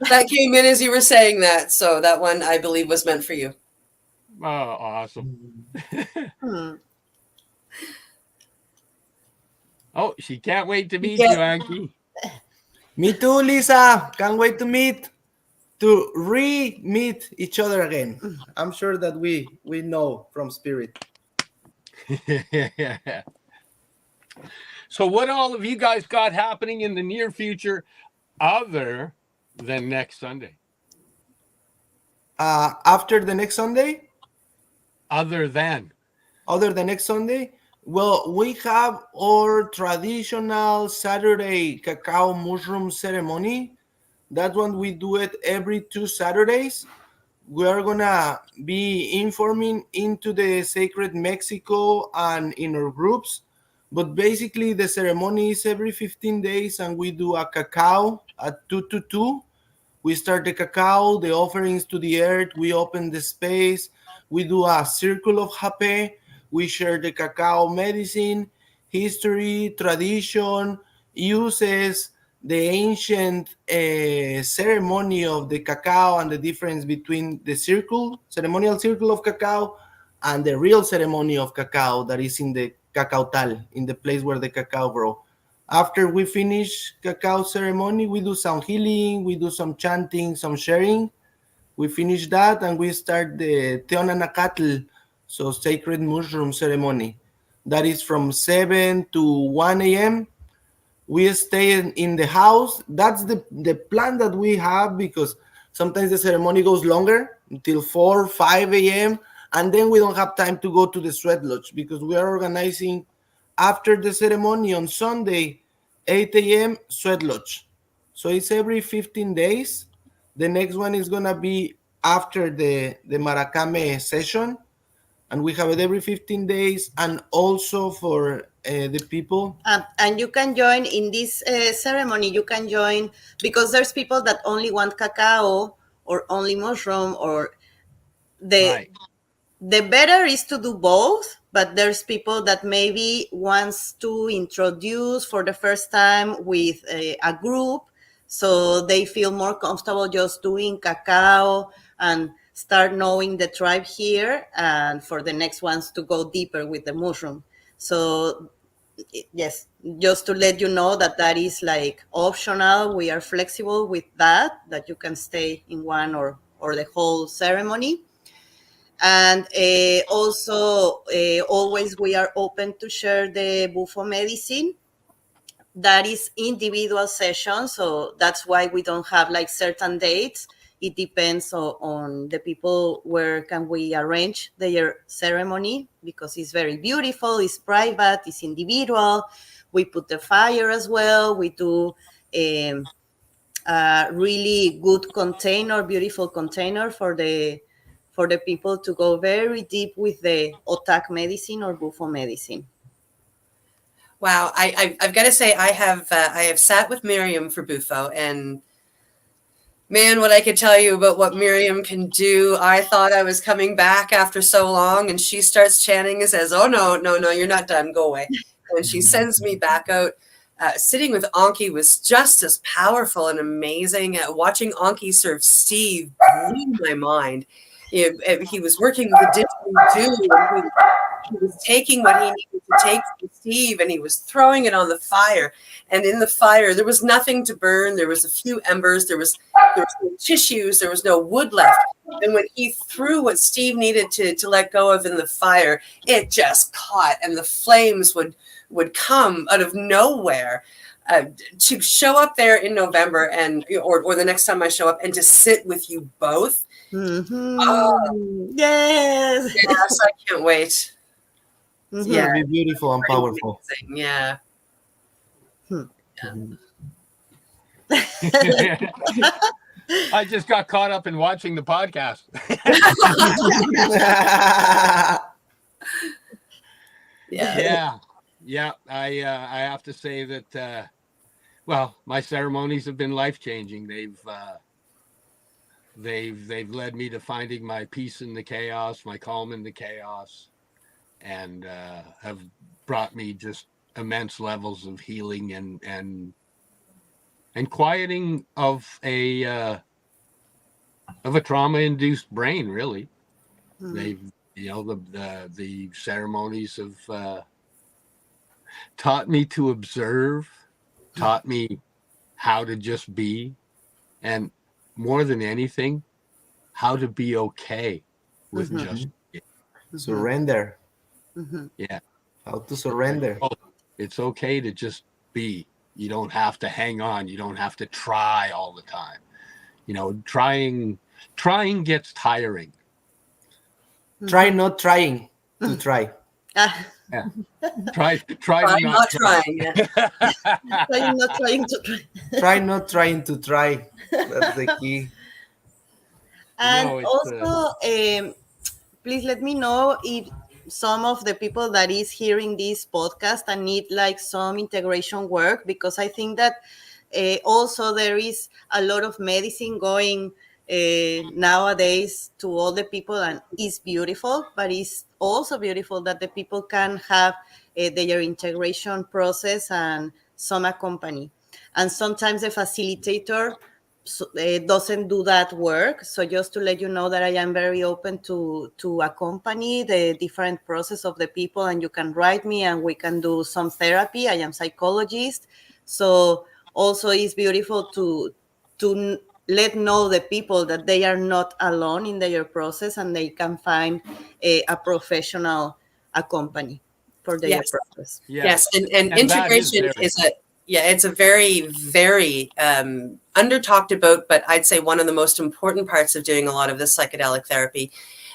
That came in as you were saying that, so that one I believe was meant for you. Oh, awesome. Oh, she can't wait to meet you, Anki. Me too, Lisa. Can't wait to re-meet each other again. I'm sure that we know from spirit. So what all of you guys got happening in the near future other than next Sunday? After the next Sunday? Other than next Sunday? Well, we have our traditional Saturday cacao mushroom ceremony. That one we do it every 2 Saturdays. We are gonna be informing into the Sacred Mexico and in our groups. But basically the ceremony is every 15 days and we do a cacao at 2 to 2. We start the cacao, the offerings to the earth, we open the space, we do a circle of hape, we share the cacao medicine, history, tradition, uses, the ancient ceremony of the cacao and the difference between the ceremonial circle of cacao and the real ceremony of cacao that is in the cacao tal, in the place where the cacao grow. After we finish cacao ceremony, we do some healing, we do some chanting, some sharing. We finish that and we start the Teonanacatl, so sacred mushroom ceremony. That is from 7 to 1 a.m. We stay in the house. That's the plan that we have, because sometimes the ceremony goes longer until 4, 5 a.m. And then we don't have time to go to the sweat lodge because we are organizing after the ceremony on Sunday, 8 a.m. sweat lodge. So it's every 15 days. The next one is going to be after the Maracame session. And we have it every 15 days. And also for the people. And you can join in this ceremony. You can join because there's people that only want cacao or only mushroom, or the better is to do both. But there's people that maybe wants to introduce for the first time with a group, so they feel more comfortable just doing cacao and start knowing the tribe here, and for the next ones to go deeper with the mushroom. So yes, just to let you know that that is like optional. We are flexible with that you can stay in one or the whole ceremony. And also always we are open to share the Bufo medicine. That is individual session, so that's why we don't have like certain dates. It depends on the people where can we arrange their ceremony, because it's very beautiful, it's private, it's individual. We put the fire as well. We do a really good container, beautiful container for the people to go very deep with the Otak medicine or Bufo medicine. Wow, I've got to say I have sat with Miriam for Bufo, and man, what I could tell you about what Miriam can do. I thought I was coming back after so long, and she starts chanting and says, "Oh no, you're not done. Go away." And she sends me back out. Sitting with Anki was just as powerful and amazing. Watching Anki serve Steve blew my mind. He was working with the didgeridoo. He was taking what he needed to take from Steve, and he was throwing it on the fire. And in the fire, there was nothing to burn. There was a few embers. There was no tissues. There was no wood left. And when he threw what Steve needed to let go of in the fire, it just caught, and the flames would come out of nowhere. To show up there in November or the next time I show up and to sit with you both. Mm-hmm. Oh, yes, I can't wait. It's Yeah, going to be beautiful and powerful. Amazing. Yeah. I just got caught up in watching the podcast. Yeah. I have to say that, my ceremonies have been life-changing. They've led me to finding my peace in the chaos, my calm in the chaos, and have brought me just immense levels of healing and quieting of a trauma-induced brain. Really, they've the ceremonies have taught me to observe, taught me how to just be, and more than anything, how to be okay with just surrender. Yeah. How to surrender. It's okay to just be. You don't have to hang on. You don't have to try all the time. Trying gets tiring. Try not trying to try. Yeah. Try not trying. Yeah. Try not trying to try. Try not trying to try. That's the key. And also, please let me know if some of the people that is hearing this podcast and need like some integration work, because I think that also there is a lot of medicine going nowadays to all the people, and it's beautiful, but it's also beautiful that the people can have their integration process and some accompany. And sometimes the facilitator doesn't do that work. So just to let you know that I am very open to accompany the different process of the people, and you can write me and we can do some therapy. I am psychologist. So also it's beautiful to let know the people that they are not alone in their process, and they can find a professional accompany for their process. Yes, and integration it's a very, very under talked about, but I'd say one of the most important parts of doing a lot of this psychedelic therapy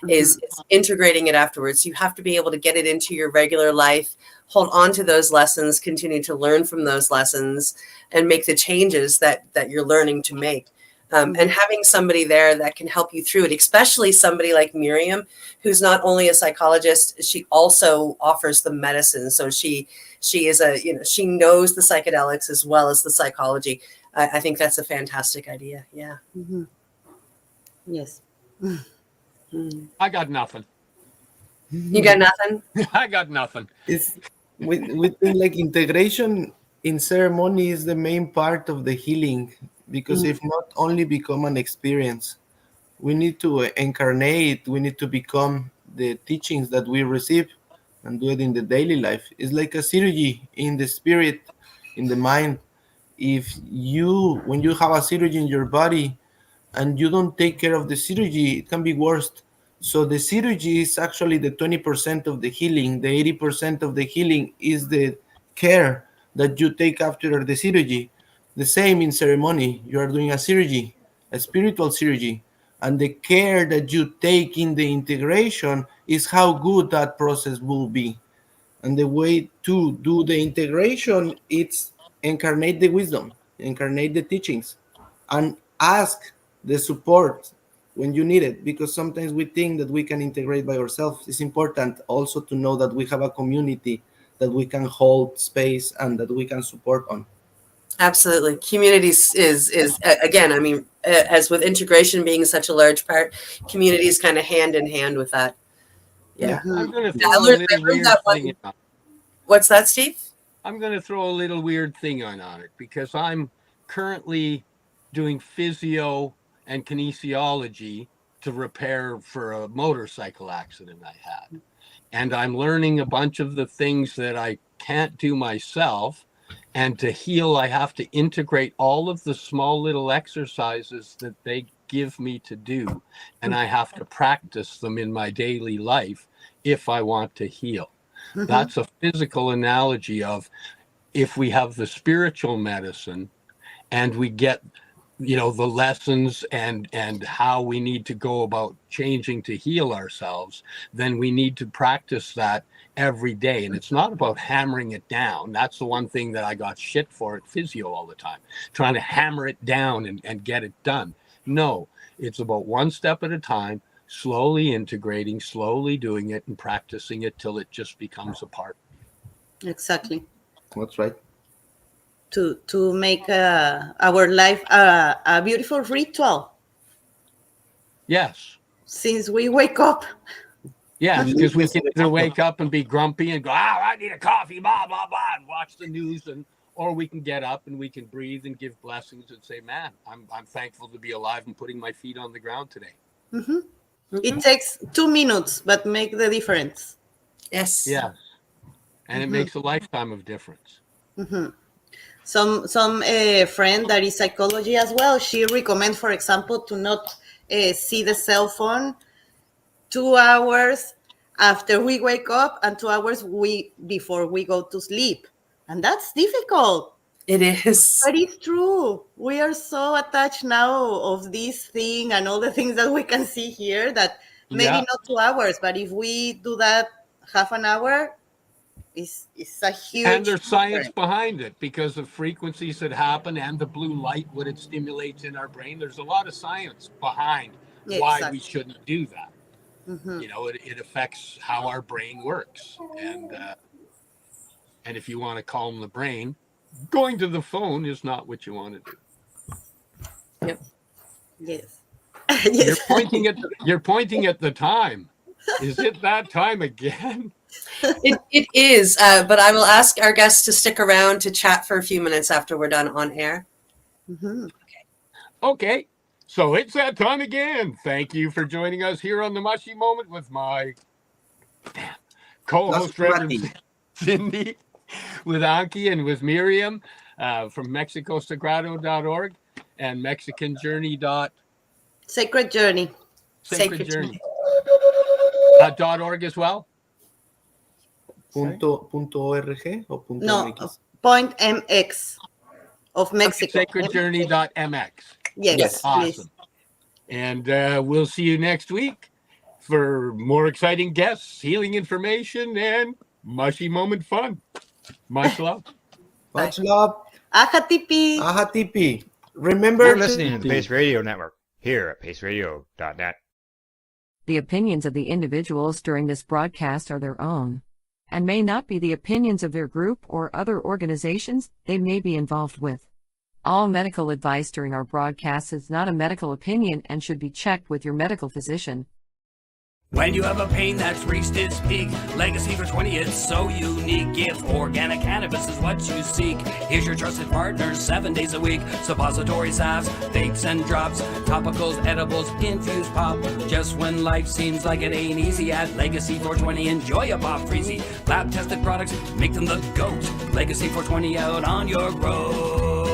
is integrating it afterwards. You have to be able to get it into your regular life, hold on to those lessons, continue to learn from those lessons, and make the changes that you're learning to make. And having somebody there that can help you through it, especially somebody like Miriam, who's not only a psychologist, she also offers the medicine. So she is she knows the psychedelics as well as the psychology. I think that's a fantastic idea. Yeah. Mm-hmm. Yes. I got nothing. You got nothing? I got nothing. It's we think like integration in ceremony is the main part of the healing, because if not only become an experience, we need to incarnate, we need to become the teachings that we receive and do it in the daily life. It's like a surgery in the spirit, in the mind. When you have a surgery in your body and you don't take care of the surgery, it can be worse. So the surgery is actually the 20% of the healing. The 80% of the healing is the care that you take after the surgery. The same in ceremony. You are doing a surgery, a spiritual surgery, and the care that you take in the integration is how good that process will be. And the way to do the integration, it's incarnate the wisdom, incarnate the teachings, and ask the support when you need it, because sometimes we think that we can integrate by ourselves. It's important also to know that we have a community that we can hold space and that we can support on. Absolutely. Communities is again, I mean, as with integration being such a large part, communities kind of hand in hand with that. Yeah. I'm going to throw a little weird thing on. What's that, Steve? I'm going to throw a little weird thing on it, because I'm currently doing physio and kinesiology to repair for a motorcycle accident I had. And I'm learning a bunch of the things that I can't do myself. And to heal, I have to integrate all of the small little exercises that they give me to do. And I have to practice them in my daily life if I want to heal. Mm-hmm. That's a physical analogy of if we have the spiritual medicine and we get, the lessons and how we need to go about changing to heal ourselves, then we need to practice that every day. And it's not about hammering it down. That's the one thing that I got shit for at physio all the time, trying to hammer it down and get it done. No, it's about one step at a time, slowly integrating, slowly doing it and practicing it till it just becomes a part. Exactly. That's right. To make our life a beautiful ritual. Yes. Since we wake up. Yeah, because we can either wake up and be grumpy and go, I need a coffee, blah, blah, blah, and watch the news, or we can get up and we can breathe and give blessings and say, man, I'm thankful to be alive and putting my feet on the ground today. Mm-hmm. Mm-hmm. It takes 2 minutes, but make the difference. Yes. Yes. And it makes a lifetime of difference. Mm-hmm. Some friend that is psychology as well, she recommends, for example, to not see the cell phone 2 hours after we wake up and 2 hours before we go to sleep. And that's difficult. It is. But it's true. We are so attached now of this thing and all the things that we can see here that maybe not 2 hours, but if we do that half an hour, it's a huge. And there's science behind it because of frequencies that happen and the blue light, what it stimulates in our brain. There's a lot of science behind why we shouldn't do that. Mm-hmm. It affects how our brain works. And if you want to calm the brain, going to the phone is not what you want to do. Yep. Yes. You're pointing at the time. Is it that time again? It is, but I will ask our guests to stick around to chat for a few minutes after we're done on air. Mm-hmm. Okay, so it's that time again. Thank you for joining us here on the Mushie Moment with my co-host, Reverend Cindy, with Anki and with Miriam from MexicoSagrado.org and Mexican Sacred Journey. .org as well. Punto .org o punto No, MX? point MX of Mexico. Sacredjourney.mx. Yes. Awesome. And we'll see you next week for more exciting guests, healing information, and Mushy Moment fun. Much love. Much love. Aja tipi. Aja tipi. Remember, You're listening to the Pace Radio Network here at paceradio.net. The opinions of the individuals during this broadcast are their own, and may not be the opinions of their group or other organizations they may be involved with. All medical advice during our broadcast is not a medical opinion and should be checked with your medical physician. When you have a pain that's reached its peak, Legacy for 20, it's so unique. If organic cannabis is what you seek, here's your trusted partner 7 days a week. Suppository salves, vapes and drops, topicals, edibles, infused pop. Just when life seems like it ain't easy, at Legacy 420, enjoy a pop freezy. Lab tested products, make them the GOAT. Legacy 420 out on your road.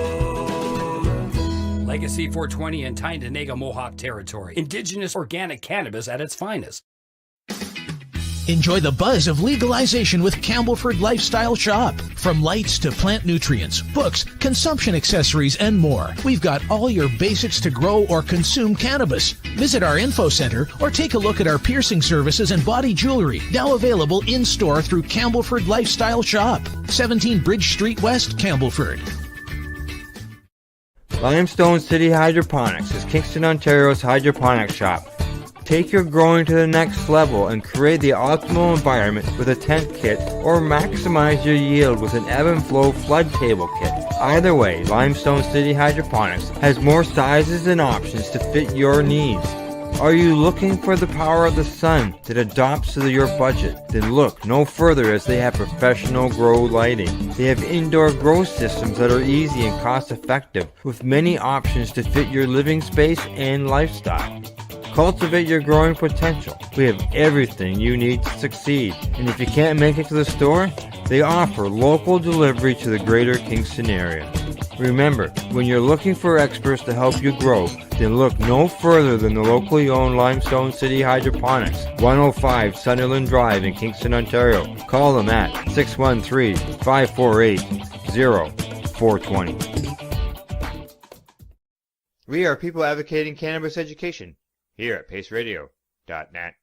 Legacy 420 in Tyendinaga Mohawk territory. Indigenous organic cannabis at its finest. Enjoy the buzz of legalization with Campbellford Lifestyle Shop. From lights to plant nutrients, books, consumption accessories, and more, we've got all your basics to grow or consume cannabis. Visit our info center or take a look at our piercing services and body jewelry, now available in-store through Campbellford Lifestyle Shop, 17 Bridge Street West, Campbellford. Limestone City Hydroponics is Kingston, Ontario's hydroponics shop. Take your growing to the next level and create the optimal environment with a tent kit, or maximize your yield with an ebb and flow flood table kit. Either way, Limestone City Hydroponics has more sizes and options to fit your needs. Are you looking for the power of the sun that adapts to your budget? Then look no further, as they have professional grow lighting. They have indoor grow systems that are easy and cost effective, with many options to fit your living space and lifestyle. Cultivate your growing potential. We have everything you need to succeed. And if you can't make it to the store, they offer local delivery to the greater Kingston area. Remember, when you're looking for experts to help you grow, then look no further than the locally owned Limestone City Hydroponics, 105 Sunderland Drive in Kingston, Ontario. Call them at 613-548-0420. We are people advocating cannabis education here at paceradio.net.